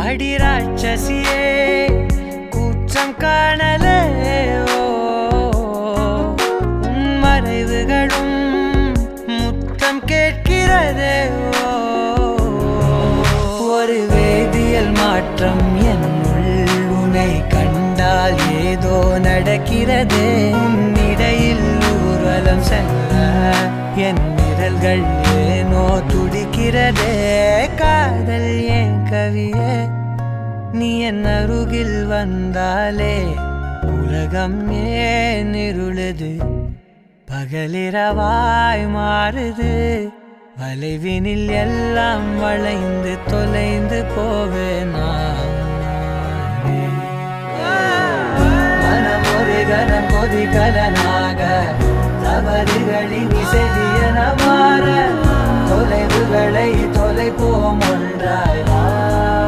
அடி ராட்சசியே கூற்றம் காணலே உன் மறைவுகளும் முத்தம் கேட்கிறதே ஒரு வேதியியல் மாற்றம் என்னுள் உன்னை கண்டால் ஏதோ நடக்கிறதே இடையில் ஊர்வலம் செல்ல என் விரல்கள் ஏனோ துடிக்கிறதே காதல் ஏன் கவியே நீ என் அருகில் வந்தாலே உலகம் ஏன் இருளுது பகலிரவாய் மாறுது வளைவினில் எல்லாம் வளைந்து தொலைந்து போவேனா மனம் ஒரு கனம் கொதிகலனாக தவறுகளின் இசை